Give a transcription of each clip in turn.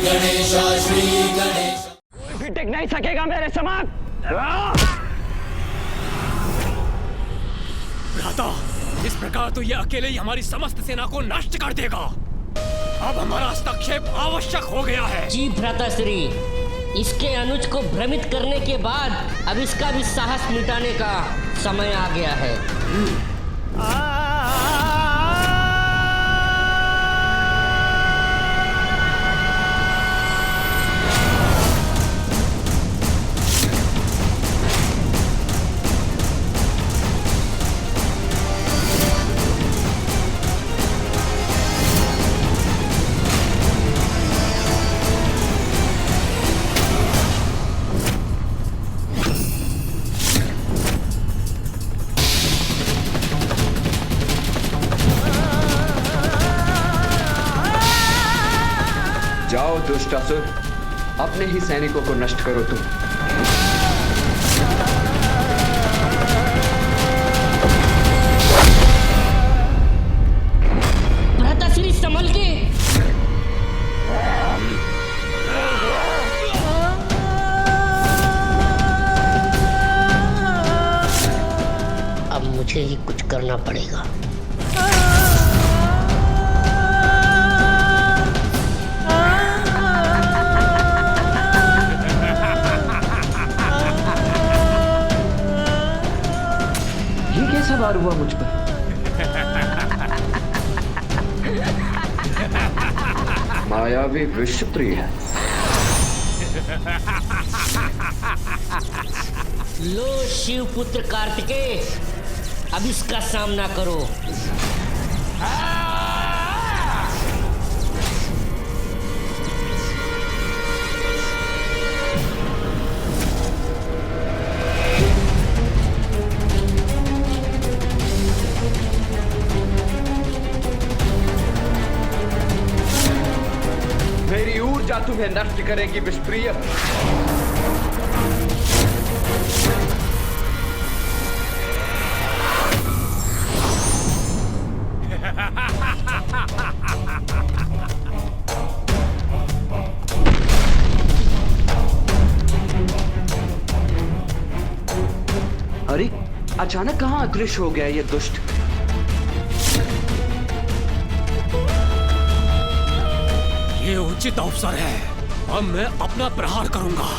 कोई भी टिक नहीं सकेगा मेरे समान। भ्राता, इस प्रकार तो ये अकेले ही हमारी समस्त सेना को नष्ट कर देगा। अब हमारा हस्तक्षेप आवश्यक हो गया है। जी भ्राताश्री, इसके अनुज को भ्रमित करने के बाद अब इसका भी साहस मिटाने का समय आ गया है। जाओ दुष्ट असुर, अपने ही सैनिकों को नष्ट करो तुम। भ्राताश्री संभल के। अब मुझे ही कुछ करना पड़ेगा। सवार हुआ मुझ पर। मायावी विश्वप्रिय। लो शिवपुत्र कार्तिकेय, अब इसका सामना करो। मेरी ऊर्जा तुम्हें नष्ट करेगी विषप्रिय। अरे अचानक कहां अदृश्य हो गया ये दुष्ट? ये उचित अवसर है, अब मैं अपना प्रहार करूंगा।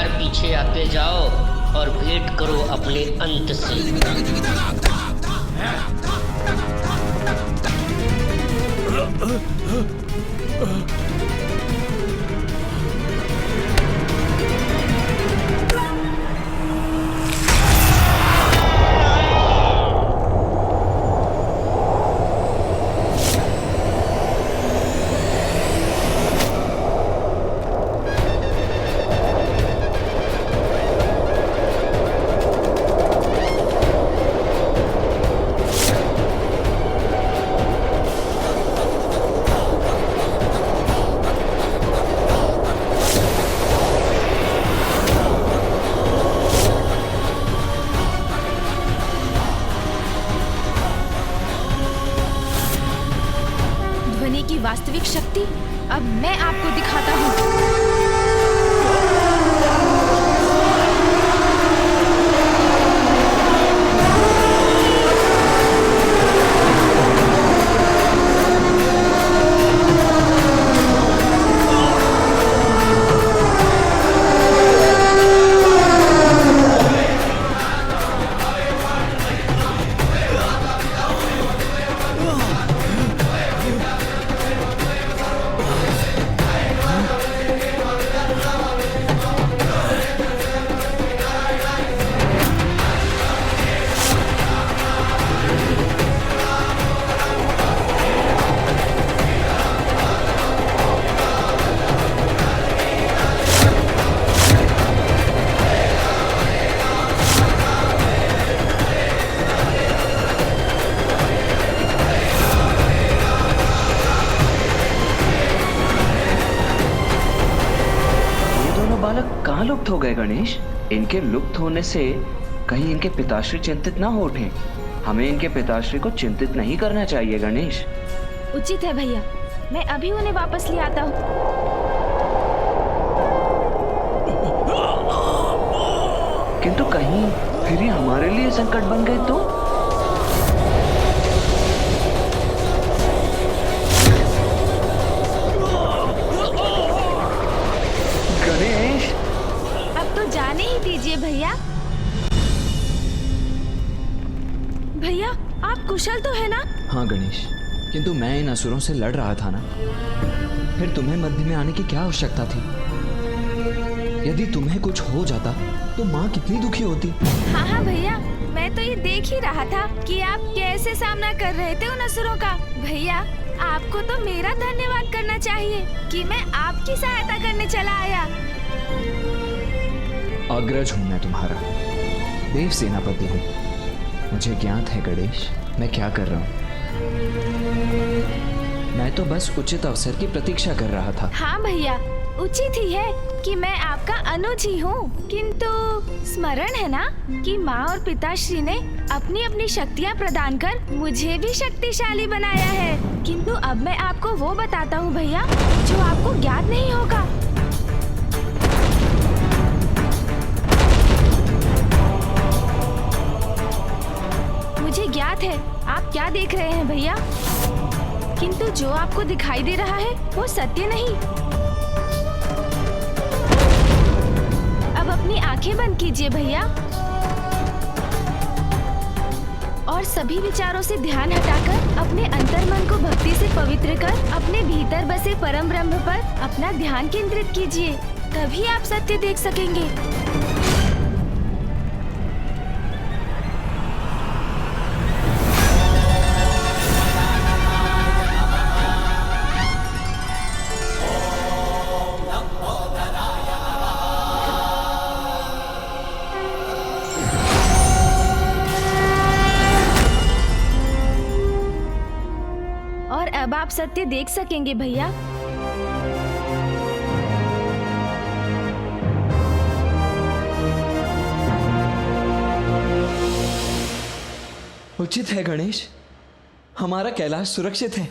पीछे आते जाओ और भेंट करो अपने अंत से। की वास्तविक शक्ति अब मैं आपको दिखाता हूँ। लुप्त हो गए गणेश। इनके लुप्त होने से कहीं इनके पिताश्री चिंतित ना हो उठें। हमें इनके पिताश्री को चिंतित नहीं करना चाहिए गणेश। उचित है भैया, मैं अभी उन्हें वापस ले आता हूँ। किंतु कहीं फिर ये हमारे लिए संकट बन गए तो? गणेश, अब तो जाने ही दीजिए भैया। भैया, आप कुशल तो है ना? हाँ गणेश, किंतु मैं इन असुरों से लड़ रहा था ना, फिर तुम्हें मध्य में आने की क्या आवश्यकता थी? यदि तुम्हें कुछ हो जाता तो माँ कितनी दुखी होती। हाँ भैया, मैं तो ये देख ही रहा था कि आप कैसे सामना कर रहे थे उन असुरों का। भैया, आपको तो मेरा धन्यवाद करना चाहिए कि मैं आपकी सहायता करने चला आया। अग्रज हूँ मैं तुम्हारा, देव सेनापति हूँ। मुझे ज्ञात है गणेश, मैं क्या कर रहा हूँ। मैं तो बस उचित अवसर की प्रतीक्षा कर रहा था। हाँ भैया, उचित ही है कि मैं आपका अनुज ही हूँ, किंतु स्मरण है ना कि माँ और पिताश्री ने अपनी अपनी शक्तियाँ प्रदान कर मुझे भी शक्तिशाली बनाया है। किंतु अब मैं आपको वो बताता हूँ भैया, जो आपको ज्ञात नहीं होगा। मुझे ज्ञात है आप क्या देख रहे हैं भैया, किंतु जो आपको दिखाई दे रहा है वो सत्य नहीं। अब अपनी आंखें बंद कीजिए भैया और सभी विचारों से ध्यान हटाकर अपने अंतर्मन को भक्ति से पवित्र कर अपने भीतर बसे परम ब्रह्म पर अपना ध्यान केंद्रित कीजिए, तभी आप सत्य देख सकेंगे। और अब आप सत्य देख सकेंगे भैया। उचित है गणेश, हमारा कैलाश सुरक्षित है।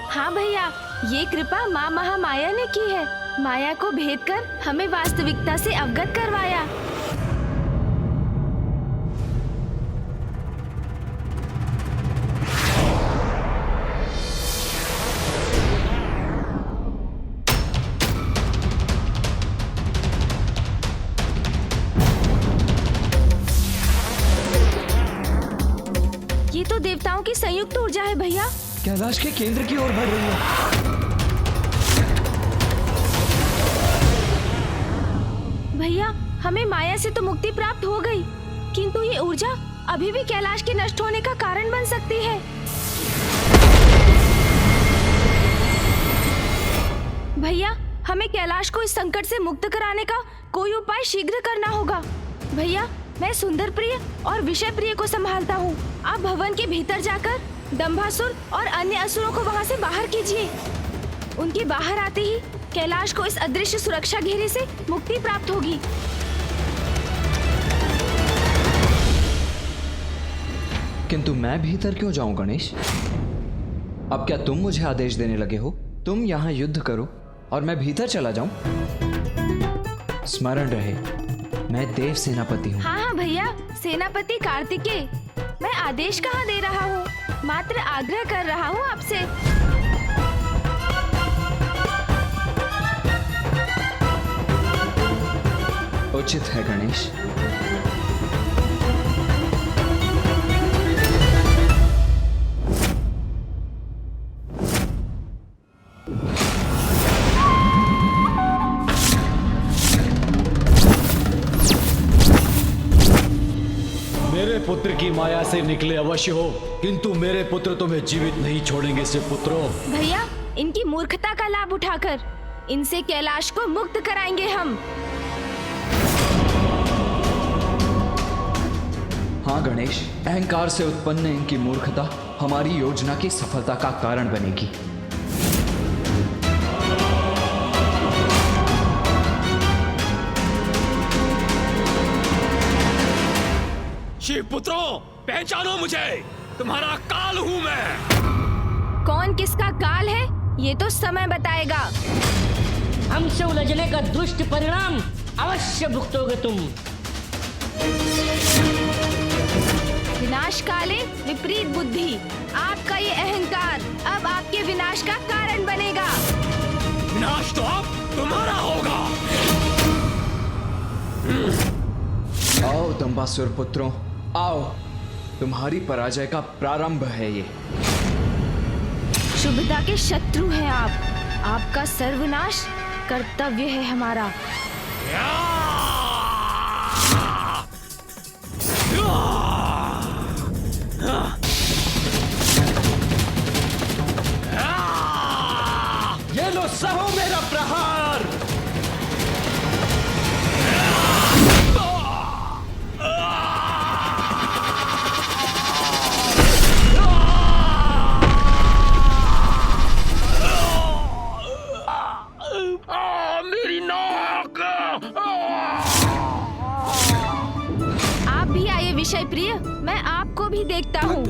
हाँ भैया, ये कृपा माँ महामाया ने की है। माया को भेद कर हमें वास्तविकता से अवगत करवाया। ये तो देवताओं की संयुक्त ऊर्जा है भैया। कैलाश के केंद्र की ओर बढ़ रही है। भैया, हमें माया से तो मुक्ति प्राप्त हो गई, किंतु ये ऊर्जा अभी भी कैलाश के नष्ट होने का कारण बन सकती है। भैया, हमें कैलाश को इस संकट से मुक्त कराने का कोई उपाय शीघ्र करना होगा। भैया, मैं सुंदर प्रिय और विषय प्रिय को संभालता हूँ। आप भवन के भीतर जाकर दंभासुर और अन्य असुरों को वहाँ से बाहर कीजिए। उनके बाहर आते ही कैलाश को इस अदृश्य सुरक्षा घेरे से मुक्ति प्राप्त होगी। किंतु मैं भीतर क्यों जाऊं गणेश? अब क्या तुम मुझे आदेश देने लगे हो? तुम यहाँ युद्ध करो और मैं भीतर चला जाऊं? स्मरण रहे, मैं देव सेनापति हूँ। हाँ भैया, सेनापति कार्तिकेय। मैं आदेश कहाँ दे रहा हूँ, मात्र आग्रह कर रहा हूँ आपसे। उचित है गणेश। मेरे पुत्र की माया से निकले अवश्य हो, किंतु मेरे पुत्र तुम्हें जीवित नहीं छोड़ेंगे से पुत्रों। भैया, इनकी मूर्खता का लाभ उठाकर इनसे कैलाश को मुक्त कराएंगे हम। हाँ गणेश, अहंकार से उत्पन्न इनकी मूर्खता हमारी योजना की सफलता का कारण बनेगी। शिव पुत्रों, पहचानो मुझे, तुम्हारा काल हूँ मैं। कौन किसका काल है ये तो समय बताएगा। हमसे उलझने का दुष्ट परिणाम अवश्य भुगतोगे तुम। विनाश काले विपरीत बुद्धि, आपका ये अहंकार अब आपके विनाश का कारण बनेगा। विनाश तो अब तुम्हारा होगा। आओ दंबासुर पुत्रों, आओ, तुम्हारी पराजय का प्रारंभ है ये। शुभता के शत्रु हैं आप, आपका सर्वनाश कर्तव्य है हमारा। ये लो सहो मेरा प्रहार। मेरी नाक। आप भी आइए विषय प्रिय, मैं आपको भी देखता हूँ।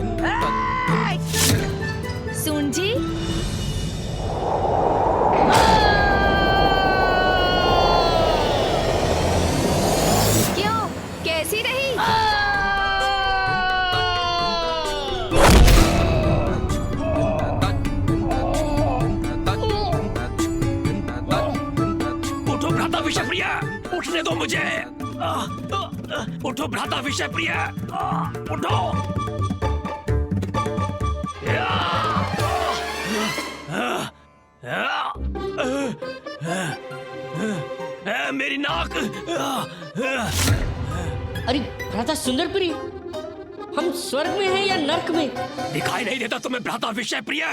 सुन जी, क्यों, कैसी रही? उठो भ्राता विषप्रिय, उठने दो मुझे। उठो भ्राता विषप्रिय, उठो। मेरी नाक। अरे भ्राता सुंदर प्रिय, हम स्वर्ग में हैं या नर्क में? दिखाई नहीं देता तुम्हें भ्राता विषप्रिय?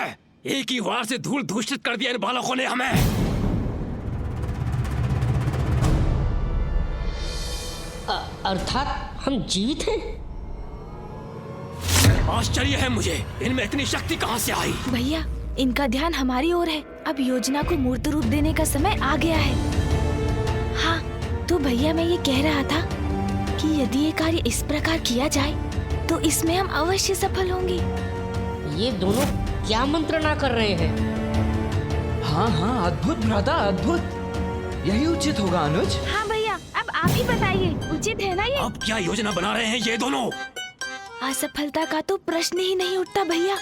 एक ही वार से धूल दूषित कर दिया इन बालकों ने हमें। अर्थात हम जीवित हैं? आश्चर्य है मुझे, इनमें इतनी शक्ति कहां से आई? भैया, इनका ध्यान हमारी ओर है। अब योजना को मूर्त रूप देने का समय आ गया है। हाँ, तो भैया मैं ये कह रहा था कि यदि ये कार्य इस प्रकार किया जाए तो इसमें हम अवश्य सफल होंगे। ये दोनों क्या मंत्रणा कर रहे हैं? हाँ हाँ, अद्भुत भ्राता, अद्भुत। यही उचित होगा अनुज। हाँ भैया, अब आप ही बताइए, उचित है ना ये? अब क्या योजना बना रहे हैं ये दोनों? असफलता का तो प्रश्न ही नहीं उठता भैया।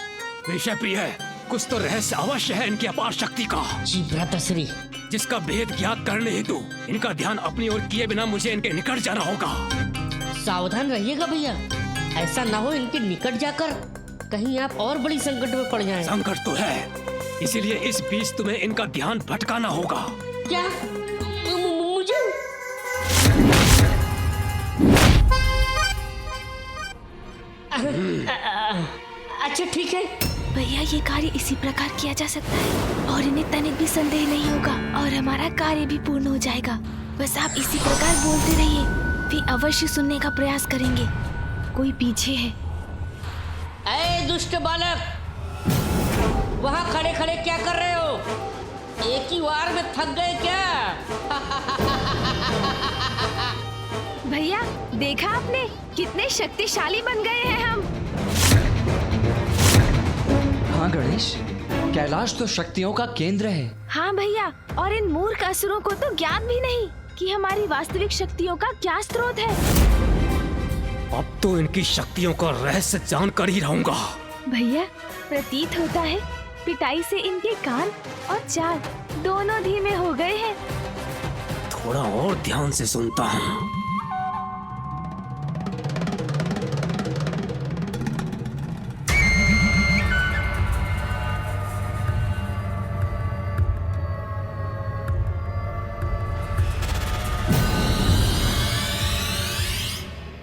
विषप्रिय, कुछ तो रहस्य अवश्य है इनकी अपार शक्ति का, जी भ्राताश्री। जिसका भेद ज्ञात करने हेतु इनका ध्यान अपनी ओर किए बिना मुझे इनके निकट जाना होगा। सावधान रहिएगा भैया, ऐसा ना हो इनके निकट जाकर कहीं आप और बड़ी संकट में पड़ जाएं। संकट तो है, इसीलिए इस बीच तुम्हें इनका ध्यान भटकाना होगा। क्या मुझे? अच्छा ठीक है भैया, ये कार्य इसी प्रकार किया जा सकता है और इन्हें तनिक भी संदेह नहीं होगा और हमारा कार्य भी पूर्ण हो जाएगा। बस आप इसी प्रकार बोलते रहिए, वे अवश्य सुनने का प्रयास करेंगे। कोई पीछे है। ऐ दुष्ट बालक, वहाँ खड़े खड़े क्या कर रहे हो? एक ही वार में थक गए क्या? भैया, देखा आपने कितने शक्तिशाली बन गए हैं हम। हाँ गणेश, कैलाश तो शक्तियों का केंद्र है। हाँ भैया, और इन मूर्ख असुरों को तो ज्ञात भी नहीं कि हमारी वास्तविक शक्तियों का क्या स्रोत है। अब तो इनकी शक्तियों का रहस्य जानकर ही रहूंगा। भैया, प्रतीत होता है पिटाई से इनके कान और चाल दोनों धीमे हो गए हैं। थोड़ा और ध्यान से सुनता हूँ।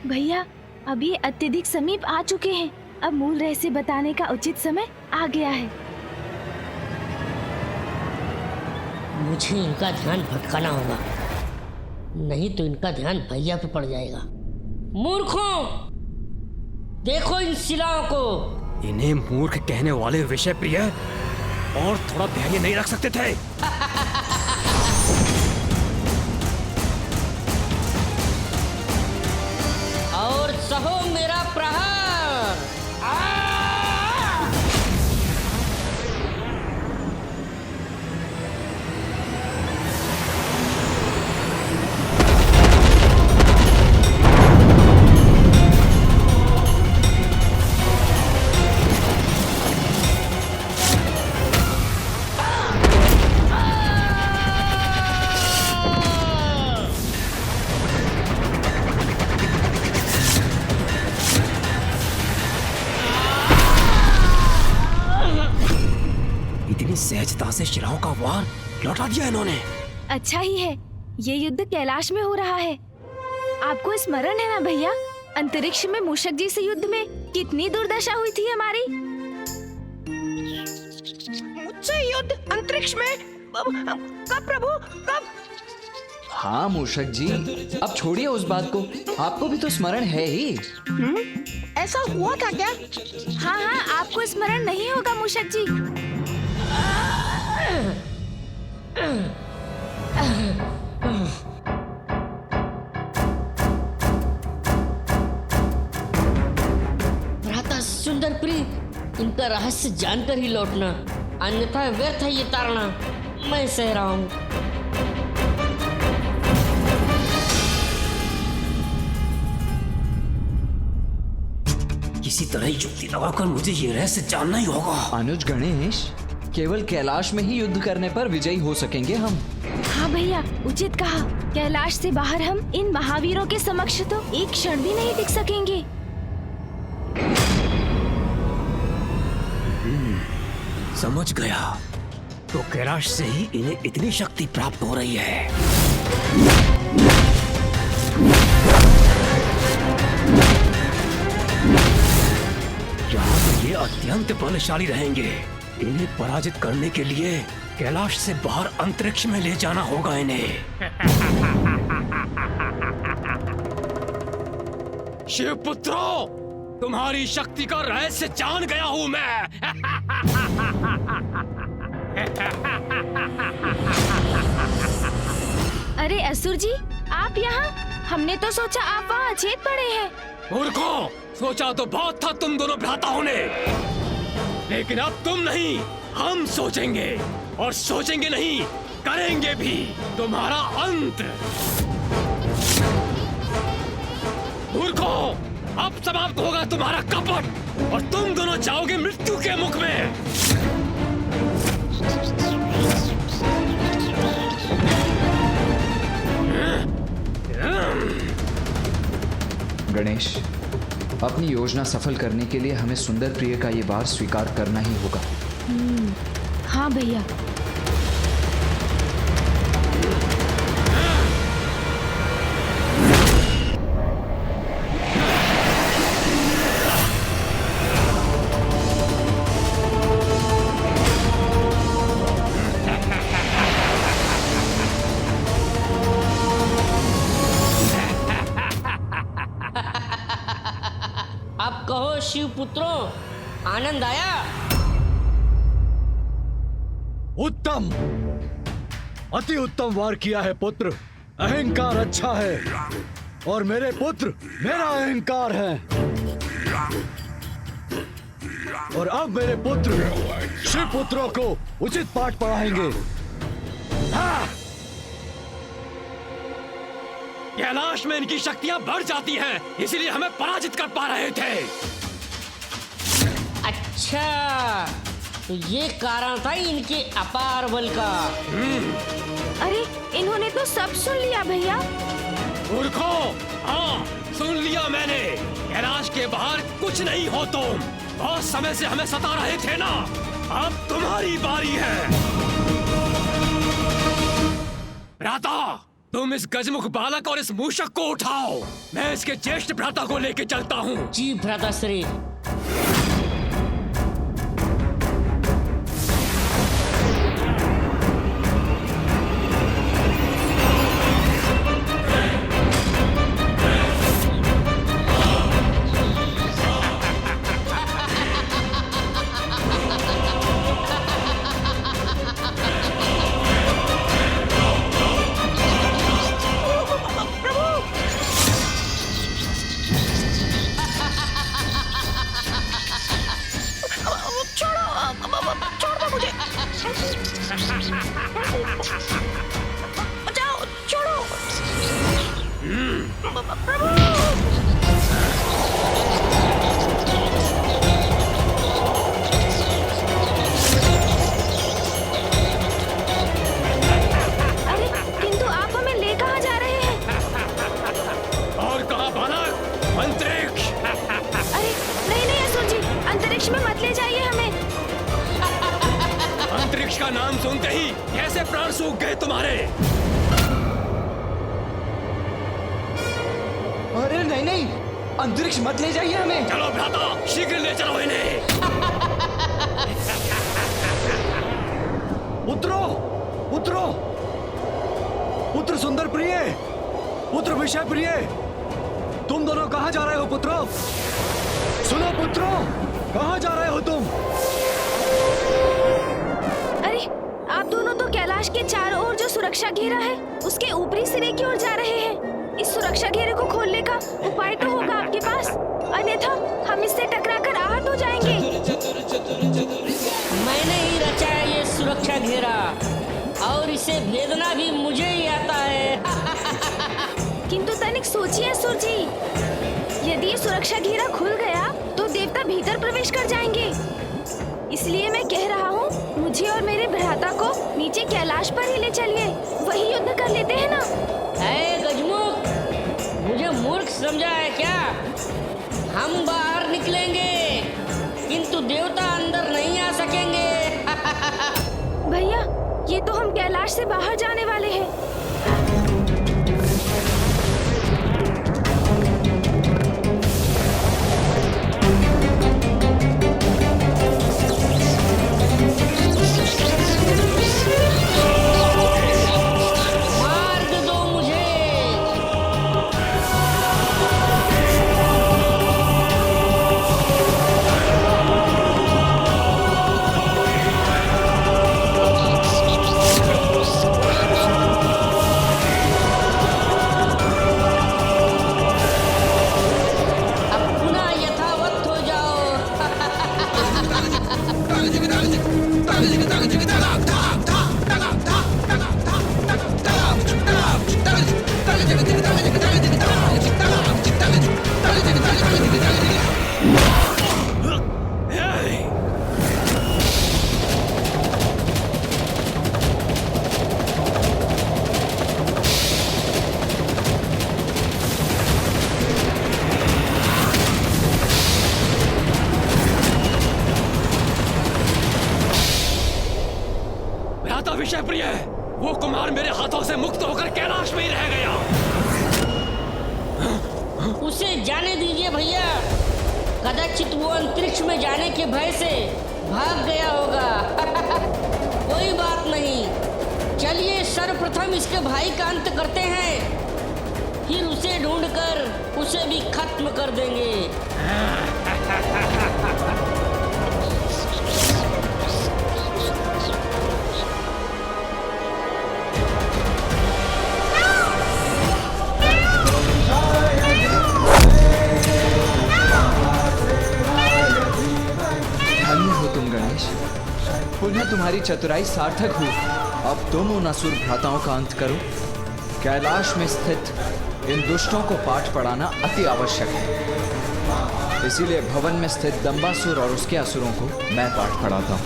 भैया, अभी अत्यधिक समीप आ चुके हैं। अब मूल रहस्य बताने का उचित समय आ गया है। मुझे इनका ध्यान भटकाना होगा, नहीं तो इनका ध्यान भैया पे पड़ जाएगा। मूर्खों, देखो इन शिलाओं को। इन्हें मूर्ख कहने वाले विषप्रिय और थोड़ा धैर्य नहीं रख सकते थे? और सहो मेरा सफलता से शिलाओं का वार लौटा दिया इन्होंने। अच्छा ही है, ये युद्ध कैलाश में हो रहा है। आपको स्मरण है ना भैया, अंतरिक्ष में मूषक जी से युद्ध में कितनी दुर्दशा हुई थी हमारी। मुझसे युद्ध अंतरिक्ष में? कब प्रभु, कब? हाँ मूषक जी, अब छोड़िए उस बात को, आपको भी तो स्मरण है ही। ऐसा हुआ था क्या? हाँ हाँ, आपको स्मरण नहीं होगा मूषक जी। भ्राता सुंदर प्रिय, इनका रहस्य जानकर ही लौटना, अन्यथा व्यर्थ है ये ताड़ना। मैं सह रहा हूँ। किसी तरह युक्ति लगाकर मुझे ये रहस्य जानना ही होगा। अनुज गणेश, केवल कैलाश में ही युद्ध करने पर विजयी हो सकेंगे हम। हाँ भैया, उचित कहा। कैलाश से बाहर हम इन महावीरों के समक्ष तो एक क्षण भी नहीं टिक सकेंगे। समझ गया, तो कैलाश से ही इन्हें इतनी शक्ति प्राप्त हो रही है। यहाँ तो ये अत्यंत बलशाली रहेंगे। इन्हें पराजित करने के लिए कैलाश से बाहर अंतरिक्ष में ले जाना होगा इन्हें। शिवपुत्रों, तुम्हारी शक्ति का रहस्य जान गया हूं मैं। अरे असुर जी, आप यहाँ? हमने तो सोचा आप वहाँ अचेत पड़े हैं। मूर्खों, सोचा तो बहुत था तुम दोनों भ्राताओं ने, लेकिन अब तुम नहीं, हम सोचेंगे, और सोचेंगे नहीं, करेंगे भी तुम्हारा अंत। मूर्खों, अब समाप्त होगा तुम्हारा कपट, और तुम दोनों जाओगे मृत्यु के मुख में। गणेश, अपनी योजना सफल करने के लिए हमें सुंदर प्रिय का ये वार स्वीकार करना ही होगा। हाँ भैया। अब कहो शिव पुत्रों, आनंद आया? उत्तम, अति उत्तम वार किया है पुत्र। अहंकार अच्छा है, और मेरे पुत्र मेरा अहंकार है। और अब मेरे पुत्र शिव पुत्रों को उचित पाठ पढ़ाएंगे। हाँ! कैलाश में इनकी शक्तियां बढ़ जाती हैं, इसीलिए हमें पराजित कर पा रहे थे। अच्छा, तो ये कारण था इनके अपार बल का। अरे, इन्होंने तो सब सुन लिया भैया। मूर्खों, हाँ, सुन लिया मैंने। कैलाश के बाहर कुछ नहीं हो तुम। बहुत समय से हमें सता रहे थे ना, अब तुम्हारी बारी है। भ्राता, तुम इस गजमुख बालक और इस मूषक को उठाओ। मैं इसके ज्येष्ठ भ्राता को लेके चलता हूँ। जी भ्राताश्री। नाम सुनते ही कैसे प्राण सूख गए तुम्हारे। अरे नहीं नहीं, अंतरिक्ष मत ले जाइए हमें। चलो भ्राता, शीघ्र ले चलो इन्हें। पुत्रो, पुत्रो, पुत्र सुंदर प्रिय, पुत्र विषय प्रिय, तुम दोनों कहाँ जा रहे हो पुत्रो? सुनो पुत्रो, कहाँ जा रहे हो तुम? अरे आप दोनों तो कैलाश के चारों ओर जो सुरक्षा घेरा है उसके ऊपरी सिरे की ओर जा रहे हैं। इस सुरक्षा घेरे को खोलने का उपाय तो होगा आपके पास, अन्यथा हम इससे टकराकर आहत हो जाएंगे। मैंने ही रचा है ये सुरक्षा घेरा और इसे भेदना भी मुझे ही आता है। किंतु तनिक सोचिए असुर जी, यदि ये सुरक्षा घेरा खुल गया तो देवता भीतर प्रवेश कर जाएंगे। इसलिए मैं कह रहा हूँ, मुझे और मेरे भ्राता को नीचे कैलाश पर ही ले चलिए, वही युद्ध कर लेते हैं ना। ऐ गजमुख, मुझे मूर्ख समझा है क्या? हम बाहर निकलेंगे किंतु देवता अंदर नहीं आ सकेंगे। भैया, ये तो हम कैलाश से बाहर जाने वाले हैं। मार्ग दो मुझे। अब पुनः यथावत हो जाओ। भ्राता विषय प्रिय, वो कुमार मेरे हाथों से मुक्त होकर कैलाश में ही रह गया। उसे जाने दीजिए भैया, कदाचित वो अंतरिक्ष में जाने के भय से भाग गया होगा। कोई बात नहीं, चलिए सर्वप्रथम इसके भाई का अंत करते हैं, फिर उसे ढूंढकर उसे भी खत्म कर देंगे। धन्य हो तुम गणेश, पुनः तुम्हारी चतुराई सार्थक हुई। अब तुम उन असुर भ्राताओं का अंत करो। कैलाश में स्थित इन दुष्टों को पाठ पढ़ाना अति आवश्यक है। इसीलिए भवन में स्थित दंबासुर और उसके असुरों को मैं पाठ पढ़ाता हूँ।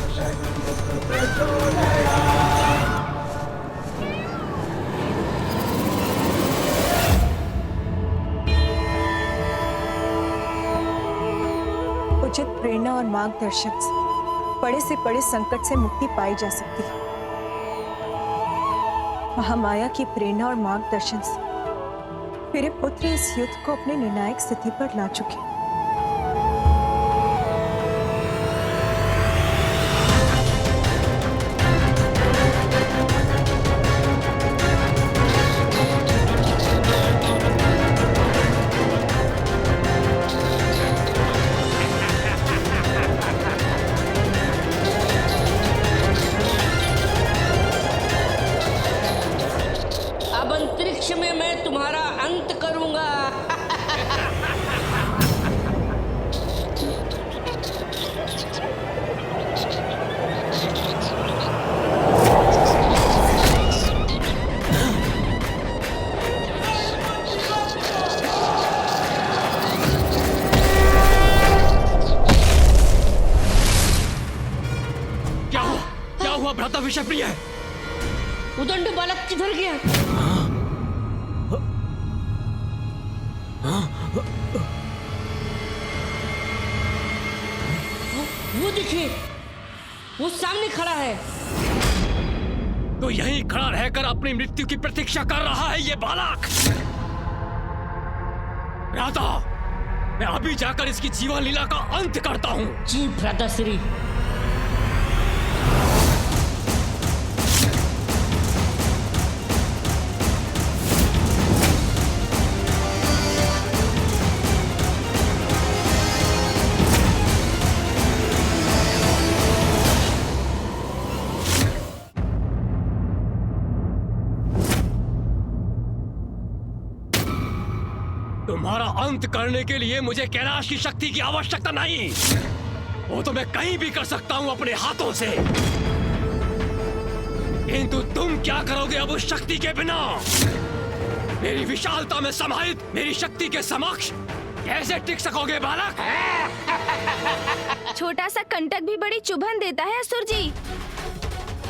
उचित प्रेरणा और मार्गदर्शन से बड़े से बड़े संकट से मुक्ति पाई जा सकती है। महामाया की प्रेरणा और मार्गदर्शन से मेरे पुत्र इस युद्ध को अपने निर्णायक स्थिति पर ला चुके हैं। अब अंतरिक्ष में मैं तुम्हारा अंत करूंगा। क्या हुआ भ्राता विषय प्रिय? उदंड बालक किधर गया? वो देखिए, वो सामने खड़ा है। तो यहीं खड़ा रहकर अपनी मृत्यु की प्रतीक्षा कर रहा है ये बालक। भ्राता, मैं अभी जाकर इसकी जीवन लीला का अंत करता हूँ। जी भ्राताश्री। तुम्हारा अंत करने के लिए मुझे कैलाश की शक्ति की आवश्यकता नहीं। वो तो मैं कहीं भी कर सकता हूँ अपने हाथों से, किंतु तुम क्या करोगे अब उस शक्ति के बिना? मेरी विशालता में समाहित मेरी शक्ति के समक्ष कैसे टिक सकोगे बालक? छोटा सा कंटक भी बड़ी चुभन देता है असुर जी।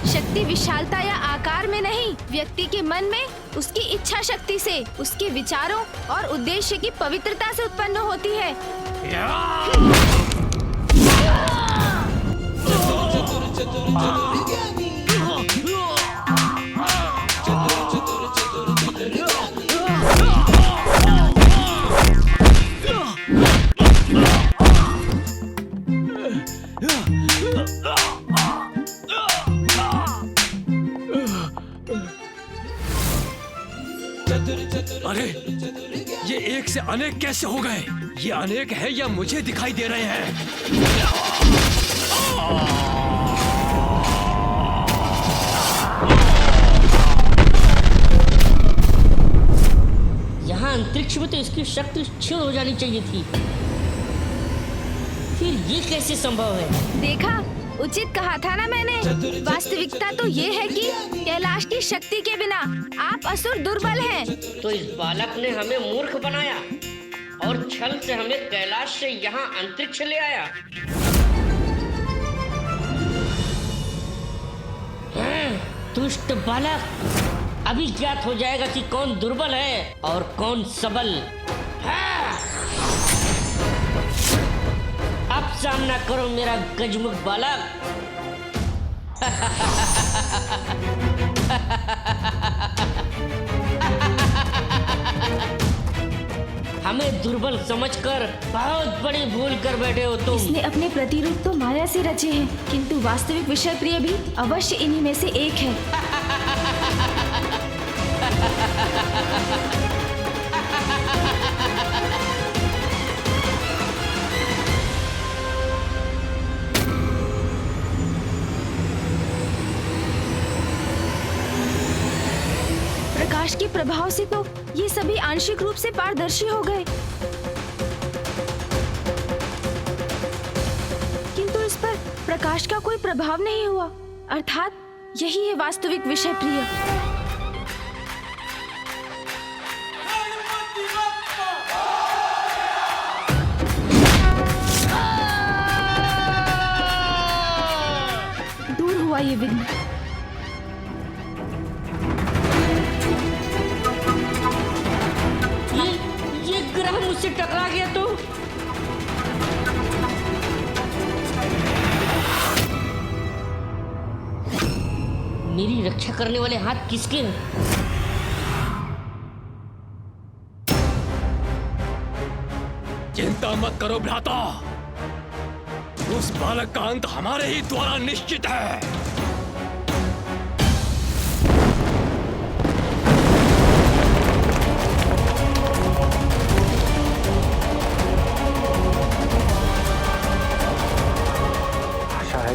शक्ति विशालता या आकार में नहीं, व्यक्ति के मन में उसकी इच्छा शक्ति से, उसके विचारों और उद्देश्य की पवित्रता से उत्पन्न होती है। अरे ये एक से अनेक कैसे हो गए? ये अनेक है या मुझे दिखाई दे रहे हैं? यहाँ अंतरिक्ष में तो इसकी शक्ति क्षीण हो जानी चाहिए थी, फिर ये कैसे संभव है? देखा, उचित कहा था ना मैंने। वास्तविकता तो ये है कि कैलाश की शक्ति के बिना आप असुर दुर्बल हैं। तो इस बालक ने हमें मूर्ख बनाया और छल से हमें कैलाश से यहाँ अंतरिक्ष ले आया। दुष्ट बालक, अभी ज्ञात हो जाएगा कि कौन दुर्बल है और कौन सबल। अब सामना करो मेरा गजमुख बालक। हमें दुर्बल समझकर बहुत बड़ी भूल कर बैठे हो तुम। इसने अपने प्रतिरूप तो माया से रचे हैं, किंतु वास्तविक विषय प्रिय भी अवश्य इन्हीं में से एक है। प्रकाश के प्रभाव से तो ये सभी आंशिक रूप से पारदर्शी हो गए, किंतु इस पर प्रकाश का कोई प्रभाव नहीं हुआ। अर्थात यही है वास्तविक विषय प्रिय। दूर हुआ ये विघ्न। ये ग्रह मुझसे टकरा गया तो मेरी रक्षा करने वाले हाथ किसके हैं? चिंता मत करो भ्राता, उस बालक का अंत हमारे ही द्वारा निश्चित है।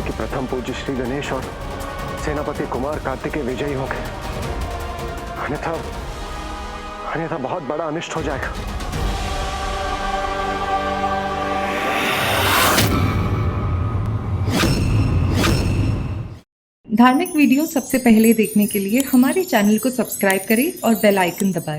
कि प्रथम पूज्य श्री गणेश और सेनापति कुमार कार्तिकेय विजयी हो गए, अन्यथा बहुत बड़ा अनिष्ट हो जाएगा। धार्मिक वीडियो सबसे पहले देखने के लिए हमारे चैनल को सब्सक्राइब करें और बेल आइकन दबाएं।